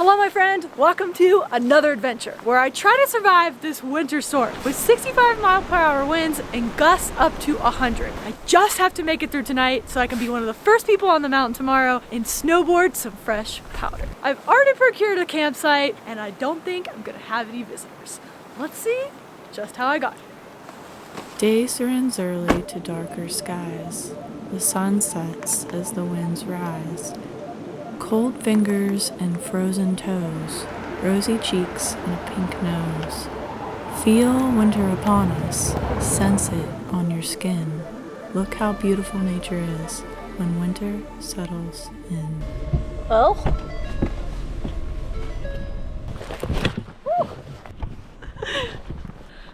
Hello my friend, welcome to another adventure where I try to survive this winter storm with 65-mile-per-hour winds and gusts up to 100. I just have to make it through tonight so I can be one of the first people on the mountain tomorrow and snowboard some fresh powder. I've already procured a campsite and I don't think I'm gonna have any visitors. Let's see just how I got here. Day surrends early to darker skies. The sun sets as the winds rise. Cold fingers and frozen toes, rosy cheeks and a pink nose. Feel winter upon us, sense it on your skin. Look how beautiful nature is when winter settles in. Well,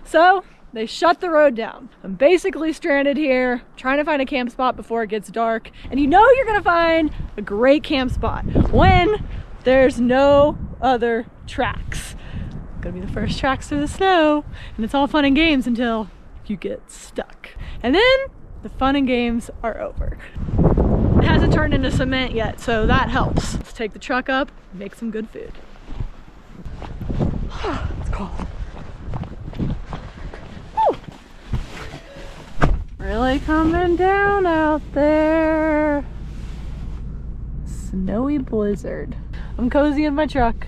so they shut the road down. I'm basically stranded here, trying to find a camp spot before it gets dark. And you know you're gonna find a great camp spot when there's no other tracks. Gonna be the first tracks through the snow, and it's all fun and games until you get stuck. And then the fun and games are over. It hasn't turned into cement yet, so that helps. Let's take the truck up and make some good food. It's cold. Really coming down out there. Snowy blizzard. I'm cozy in my truck.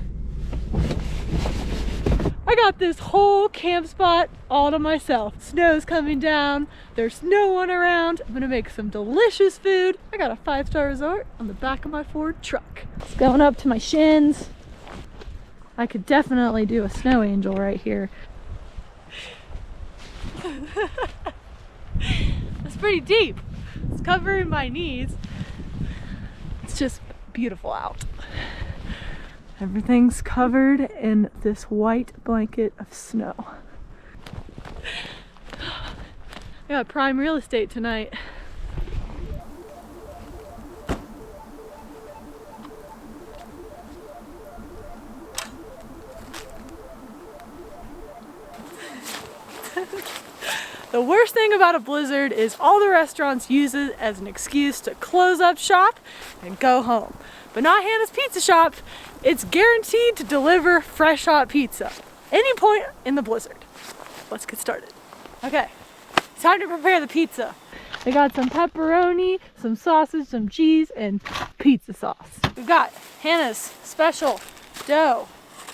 I got this whole camp spot all to myself. Snow's coming down. There's no one around. I'm gonna make some delicious food. I got a 5-star resort on the back of my Ford truck. It's going up to my shins. I could definitely do a snow angel right here. It's pretty deep. It's covering my knees. It's just beautiful out. Everything's covered in this white blanket of snow. I got prime real estate tonight. The worst thing about a blizzard is all the restaurants use it as an excuse to close up shop and go home. But not Hannah's Pizza Shop. It's guaranteed to deliver fresh hot pizza any point in the blizzard. Let's get started. Okay, it's time to prepare the pizza. I got some pepperoni, some sausage, some cheese, and pizza sauce. We've got Hannah's special dough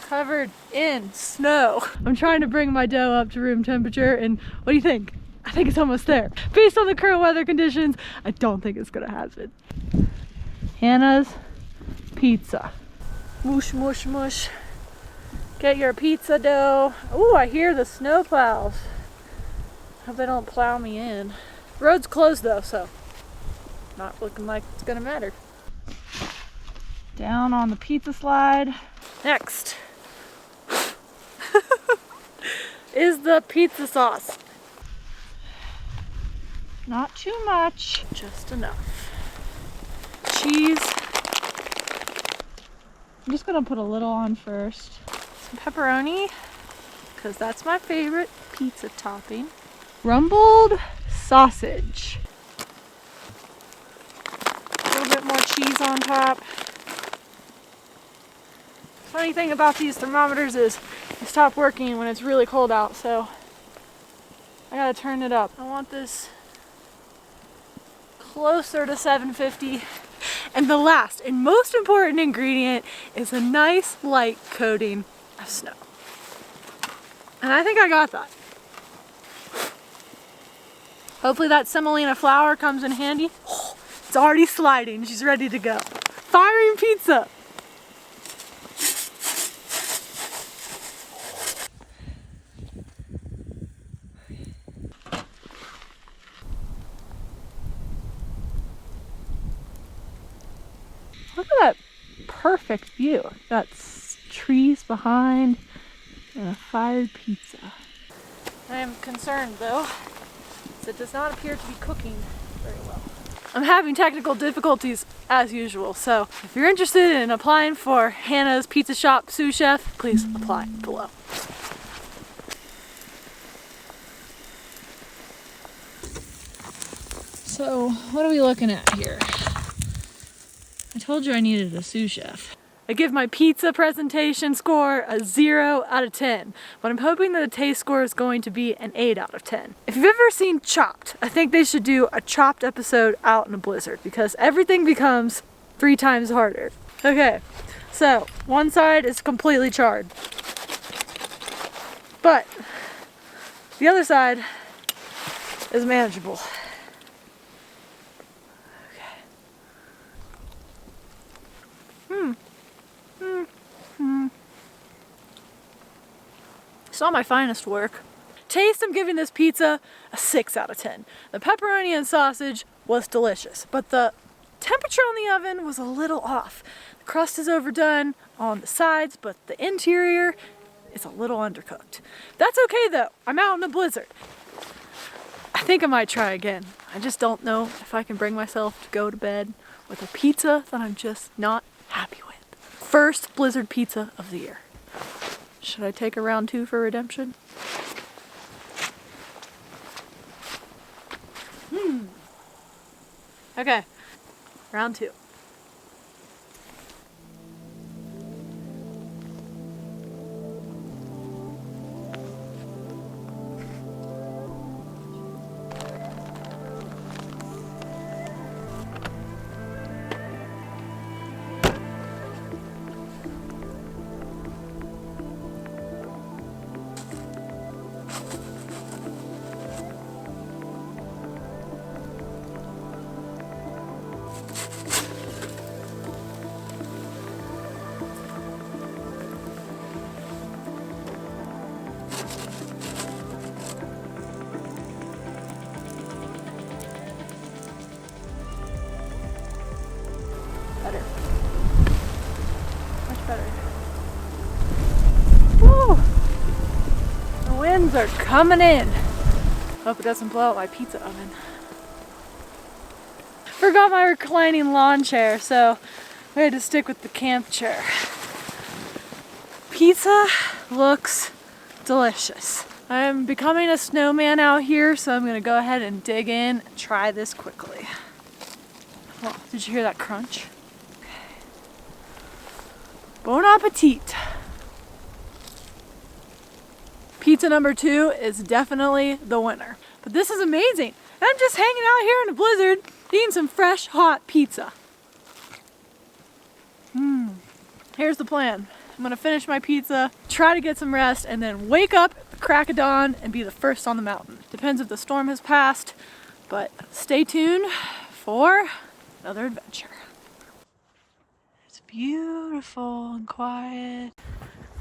covered in snow. I'm trying to bring my dough up to room temperature, and what do you think? I think it's almost there. Based on the current weather conditions, I don't think it's gonna happen. Hannah's pizza. Mush, mush, mush. Get your pizza dough. Ooh, I hear the snow plows. Hope they don't plow me in. Road's closed though, so not looking like it's gonna matter. Down on the pizza slide. Next is the pizza sauce. Not too much, just enough. Cheese. I'm just gonna put a little on first. Some pepperoni, because that's my favorite pizza topping. Rumbled sausage. A little bit more cheese on top. Funny thing about these thermometers is they stop working when it's really cold out, so I gotta turn it up. I want this closer to 750. And the last and most important ingredient is a nice light coating of snow. And I think I got that. Hopefully that semolina flour comes in handy. Oh, it's already sliding, she's ready to go. Firing pizza. Look at that perfect view. Got trees behind and a fired pizza. I am concerned though, as it does not appear to be cooking very well. I'm having technical difficulties as usual, so if you're interested in applying for Hannah's Pizza Shop sous chef, please apply below. So what are we looking at here? I told you I needed a sous chef. I give my pizza presentation score a 0 out of 10, but I'm hoping that the taste score is going to be an 8 out of 10. If you've ever seen Chopped, I think they should do a Chopped episode out in a blizzard because everything becomes 3 times harder. Okay, so one side is completely charred, but the other side is manageable. It's not my finest work. Taste, I'm giving this pizza a 6 out of 10. The pepperoni and sausage was delicious, but the temperature on the oven was a little off. The crust is overdone on the sides, but the interior is a little undercooked. That's okay though, I'm out in a blizzard. I think I might try again. I just don't know if I can bring myself to go to bed with a pizza that I'm just not happy with. First blizzard pizza of the year. Should I take a round 2 for redemption? Okay, round 2. Better. Much better. Woo! The winds are coming in. Hope it doesn't blow out my pizza oven. Forgot my reclining lawn chair, so we had to stick with the camp chair. Pizza looks delicious. I'm becoming a snowman out here, so I'm gonna go ahead and dig in and try this quickly. Oh, did you hear that crunch? Bon appetit! Pizza number 2 is definitely the winner. But this is amazing! And I'm just hanging out here in a blizzard eating some fresh, hot pizza. Here's the plan. I'm gonna finish my pizza, try to get some rest, and then wake up at the crack of dawn and be the first on the mountain. Depends if the storm has passed, but stay tuned for another adventure. It's beautiful and quiet.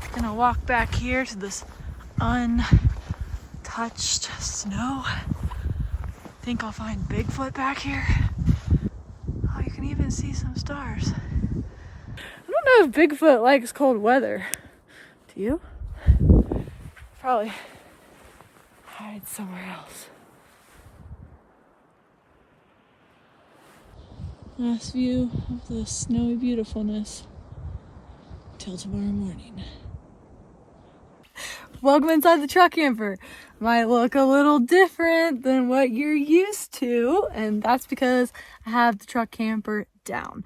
I'm gonna walk back here to this untouched snow. I think I'll find Bigfoot back here. Oh, you can even see some stars. I don't know if Bigfoot likes cold weather. Do you? Probably hide somewhere else. Last view of the snowy beautifulness till tomorrow morning. Welcome inside the truck camper. Might look a little different than what you're used to, and that's because I have the truck camper down.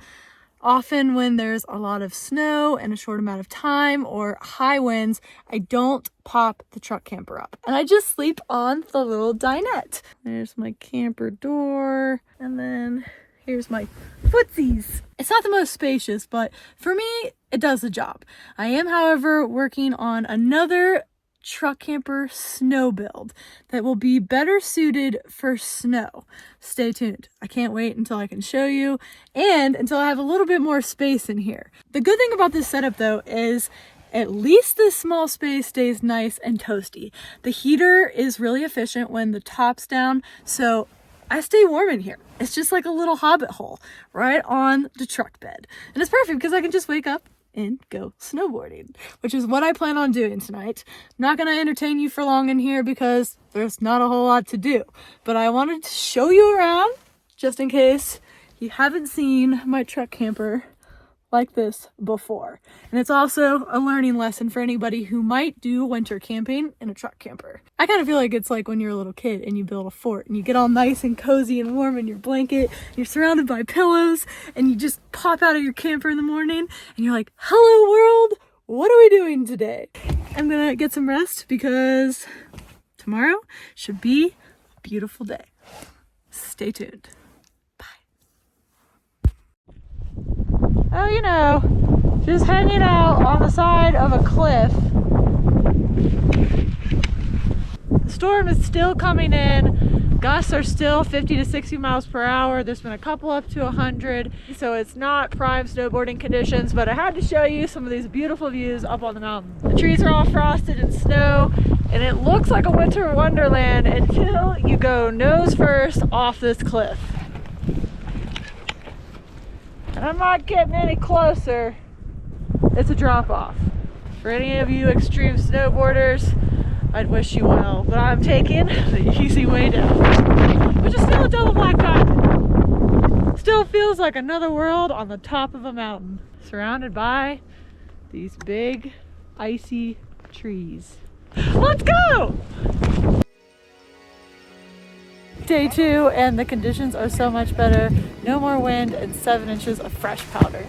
Often when there's a lot of snow in a short amount of time or high winds, I don't pop the truck camper up and I just sleep on the little dinette. There's my camper door, and then here's my footsies. It's not the most spacious, but for me, it does the job. I am, however, working on another truck camper snow build that will be better suited for snow. Stay tuned. I can't wait until I can show you and until I have a little bit more space in here. The good thing about this setup though is at least this small space stays nice and toasty. The heater is really efficient when the top's down, so I stay warm in here. It's just like a little hobbit hole right on the truck bed. And it's perfect because I can just wake up and go snowboarding, which is what I plan on doing tonight. Not gonna entertain you for long in here because there's not a whole lot to do, but I wanted to show you around just in case you haven't seen my truck camper like this before. And it's also a learning lesson for anybody who might do winter camping in a truck camper. I kind of feel like it's like when you're a little kid and you build a fort and you get all nice and cozy and warm in your blanket, you're surrounded by pillows, and you just pop out of your camper in the morning and you're like, hello world, what are we doing today? I'm gonna get some rest because tomorrow should be a beautiful day. Stay tuned. Oh, you know, just hanging out on the side of a cliff. The storm is still coming in. Gusts are still 50 to 60 miles per hour. There's been a couple up to 100. So it's not prime snowboarding conditions, but I had to show you some of these beautiful views up on the mountain. The trees are all frosted in snow, and it looks like a winter wonderland until you go nose first off this cliff. And I'm not getting any closer. It's a drop off. For any of you extreme snowboarders, I'd wish you well, but I'm taking the easy way down, which is still a double black diamond. Still feels like another world on the top of a mountain, surrounded by these big icy trees. Let's go! Day 2, and the conditions are so much better. No more wind and 7 inches of fresh powder.